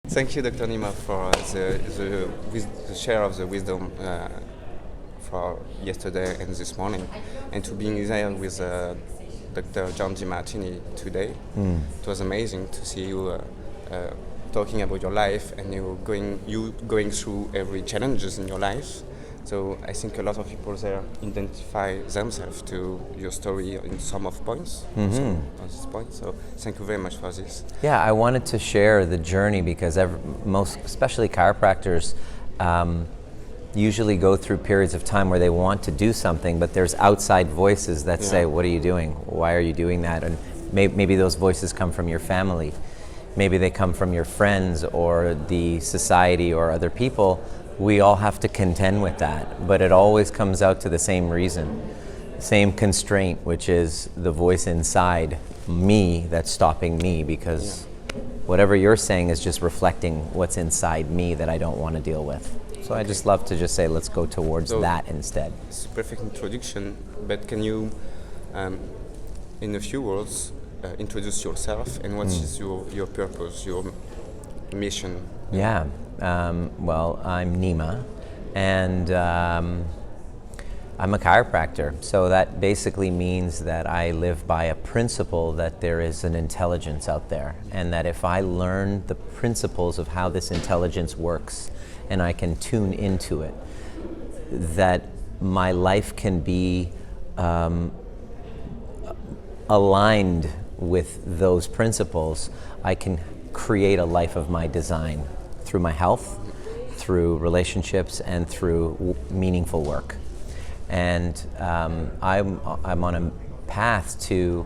Thank you, Dr. Nima, for the share of the wisdom for yesterday and this morning, and to being there with Dr. John Demartini today. It was amazing to see you talking about your life and you going through every challenges in your life. So I think a lot of people there identify themselves to your story in some of points. On this point. So thank you very much for this. Yeah, I wanted to share the journey because especially chiropractors, usually go through periods of time where they want to do something, but there's outside voices that say, "What are you doing? Why are you doing that?" And maybe those voices come from your family, maybe they come from your friends or the society or other people. We all have to contend with that, but it always comes out to the same reason, same constraint, which is the voice inside me that's stopping me, because whatever you're saying is just reflecting what's inside me that I don't want to deal with. So I just love to just say, let's go towards that instead. It's a perfect introduction, but can you, in a few words, introduce yourself and what is your purpose, your mission? Yeah. Well, I'm Nima, and I'm a chiropractor. So that basically means that I live by a principle that there is an intelligence out there, and that if I learn the principles of how this intelligence works and I can tune into it, that my life can be aligned with those principles. I can create a life of my design through my health, through relationships, and through meaningful work. And I'm on a path to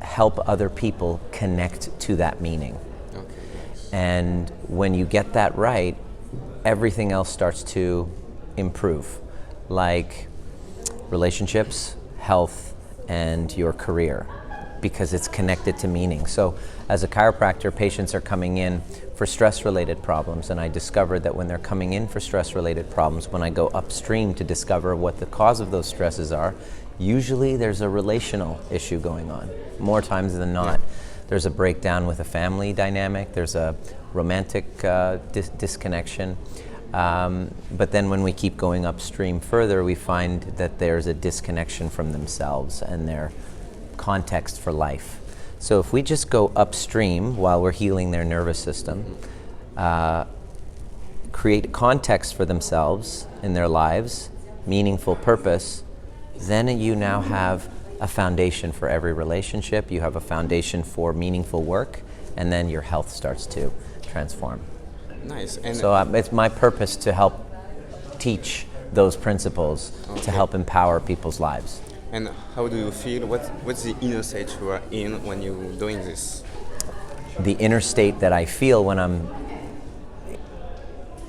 help other people connect to that meaning. Okay. And when you get that right, everything else starts to improve, like relationships, health, and your career, because it's connected to meaning. So as a chiropractor, patients are coming in for stress-related problems, and I discovered that when they're coming in for stress-related problems, when I go upstream to discover what the cause of those stresses are, usually there's a relational issue going on. More times than not, there's a breakdown with a family dynamic, there's a romantic disconnection, but then when we keep going upstream further, we find that there's a disconnection from themselves and their context for life. So if we just go upstream while we're healing their nervous system, create context for themselves in their lives, meaningful purpose, then you now have a foundation for every relationship, you have a foundation for meaningful work, and then your health starts to transform. Nice. And so it's my purpose to help teach those principles to help empower people's lives. And how do you feel? What's the inner state you are in when you're doing this? The inner state that I feel when I'm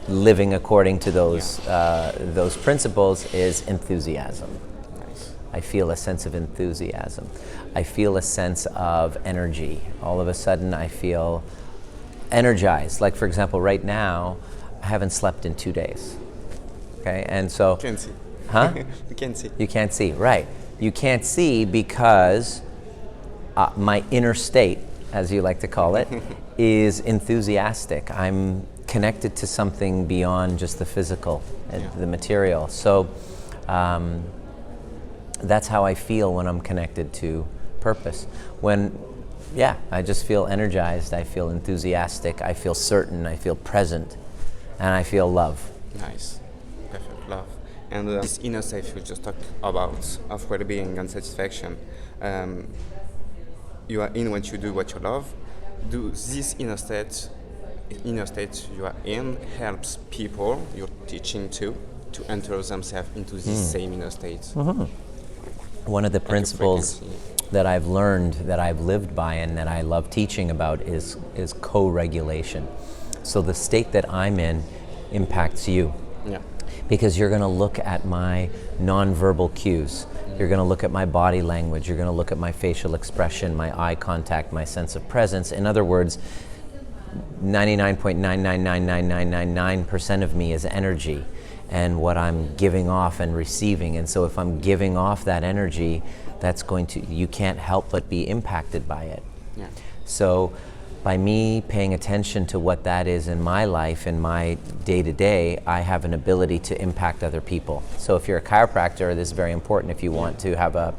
living according to those principles is enthusiasm. Nice. I feel a sense of enthusiasm. I feel a sense of energy. All of a sudden I feel energized. Like, for example, right now, I haven't slept in 2 days. Okay, and so... Can't see. Huh? You can't see. You can't see, right. You can't see because my inner state, as you like to call it, is enthusiastic. I'm connected to something beyond just the physical, the material. So that's how I feel when I'm connected to purpose. I just feel energized, I feel enthusiastic, I feel certain, I feel present, and I feel love. Nice. Perfect. Love. And this inner state you just talked about, of well-being and satisfaction, you are in when you do what you love. Do this inner state you are in helps people you're teaching to enter themselves into this same inner state? Mm-hmm. One of the principles that I've learned, that I've lived by, and that I love teaching about is co-regulation. So the state that I'm in impacts you. Yeah. Because you're going to look at my nonverbal cues. You're going to look at my body language. You're going to look at my facial expression, my eye contact, my sense of presence. In other words, 99.9999999% of me is energy and what I'm giving off and receiving. And so if I'm giving off that energy, you can't help but be impacted by it. Yeah. So by me paying attention to what that is in my life, in my day-to-day, I have an ability to impact other people. So if you're a chiropractor, this is very important. If you want to have an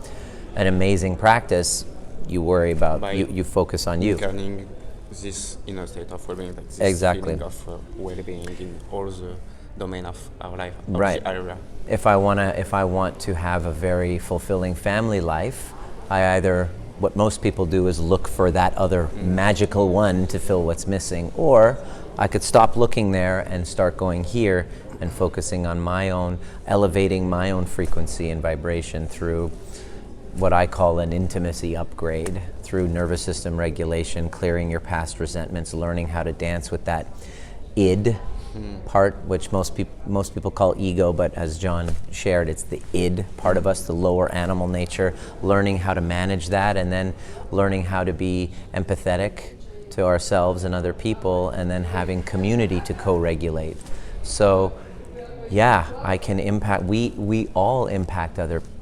amazing practice, you worry about, you focus on you. Incarning this inner state of well-being, like this exactly. feeling of well-being in all the domain of our life, of right. the area. If I want to have a very fulfilling family life, I either, what most people do is look for that other magical one to fill what's missing, or I could stop looking there and start going here and focusing on my own, elevating my own frequency and vibration through what I call an intimacy upgrade, through nervous system regulation, clearing your past resentments, learning how to dance with that id part, which most people call ego, but as John shared, it's the id part of us, the lower animal nature, learning how to manage that, and then learning how to be empathetic to ourselves and other people, and then having community to co-regulate. So yeah, I can impact, we all impact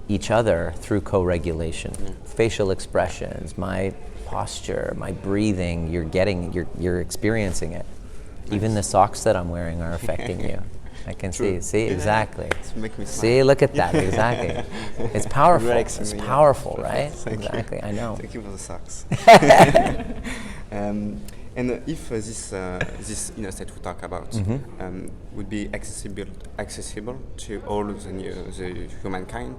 each other through co-regulation. Facial expressions, my posture, my breathing, you're experiencing it. Nice. Even the socks that I'm wearing are affecting you. I can see, exactly. Make me smile. See, look at that, exactly. It's powerful, it's powerful, right? Thank exactly, you. I know. Thank you for the socks. And if this inner state we talk about would be accessible to all the humankind,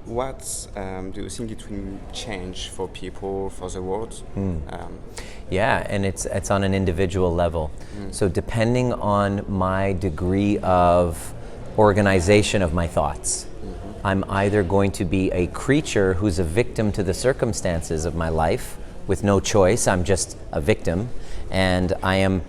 what do you think it will change for people, for the world? Yeah, and it's on an individual level. So depending on my degree of organization of my thoughts, I'm either going to be a creature who's a victim to the circumstances of my life, with no choice, I'm just a victim, and I am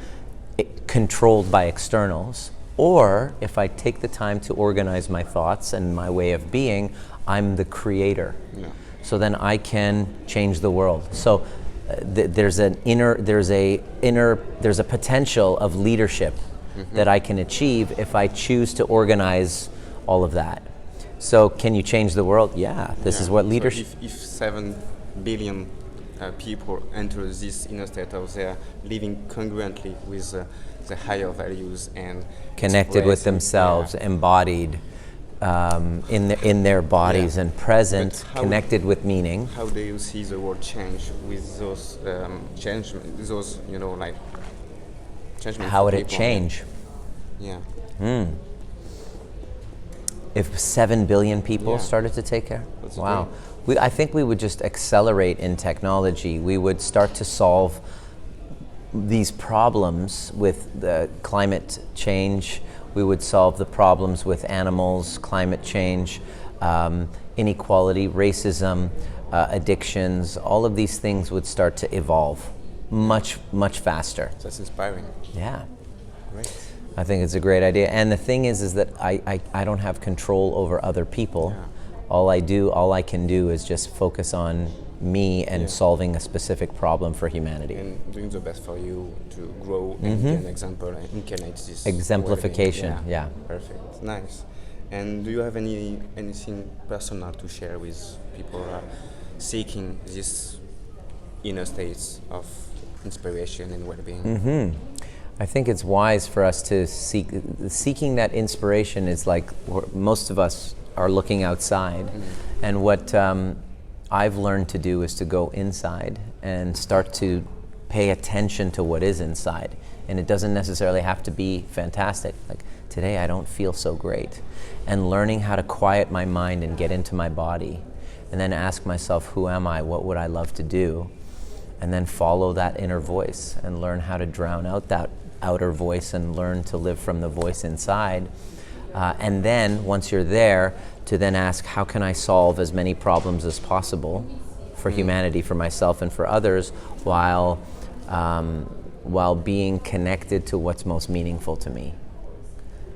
controlled by externals. Or if I take the time to organize my thoughts and my way of being, I'm the creator. Yeah. So then I can change the world. So there's a potential of leadership that I can achieve if I choose to organize all of that. So can you change the world? Yeah, this is what leadership. So if 7 billion people enter this inner state of they are living congruently with the higher values and connected with themselves, embodied in their bodies and present, connected with meaning. How do you see the world change with those changements? Those like changements. How would it change? Yeah. If 7 billion people started to take care? Wow. I think we would just accelerate in technology. We would start to solve these problems with the climate change. We would solve the problems with animals, climate change, inequality, racism, addictions. All of these things would start to evolve much, much faster. That's inspiring. Yeah. Great. I think it's a great idea. And the thing is that I don't have control over other people. Yeah. All I can do is just focus on me and solving a specific problem for humanity. And doing the best for you to grow and be an example and incarnate this. Exemplification, yeah. Perfect, nice. And do you have anything personal to share with people who are seeking this inner states of inspiration and well-being? I think it's wise for us to seeking that inspiration is like most of us are looking outside. And what I've learned to do is to go inside and start to pay attention to what is inside. And it doesn't necessarily have to be fantastic. Like today I don't feel so great. And learning how to quiet my mind and get into my body. And then ask myself, who am I? What would I love to do? And then follow that inner voice and learn how to drown out that outer voice and learn to live from the voice inside. And then, once you're there, to then ask, how can I solve as many problems as possible for humanity, for myself and for others, while being connected to what's most meaningful to me?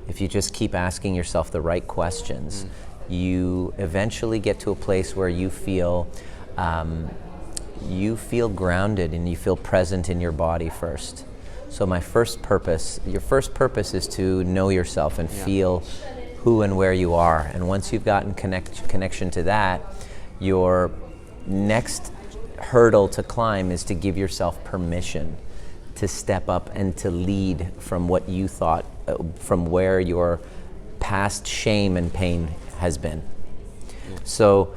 If you just keep asking yourself the right questions, you eventually get to a place where you feel grounded and you feel present in your body first. So your first purpose is to know yourself and feel who and where you are. And once you've gotten connection to that, your next hurdle to climb is to give yourself permission to step up and to lead from what you thought, from where your past shame and pain has been. So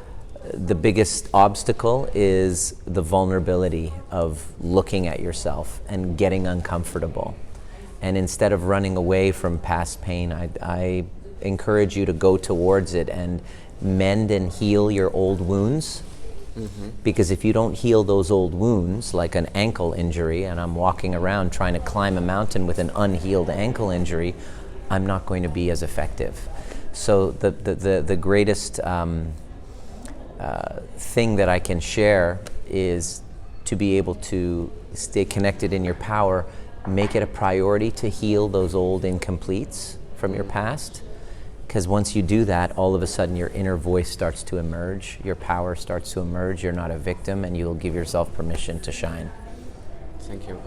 the biggest obstacle is the vulnerability of looking at yourself and getting uncomfortable. And instead of running away from past pain, I encourage you to go towards it and mend and heal your old wounds. Because if you don't heal those old wounds, like an ankle injury, and I'm walking around trying to climb a mountain with an unhealed ankle injury, I'm not going to be as effective. So the greatest thing that I can share is to be able to stay connected in your power. Make it a priority to heal those old incompletes from your past. Because once you do that, all of a sudden your inner voice starts to emerge, your power starts to emerge, you're not a victim, and you'll give yourself permission to shine. Thank you.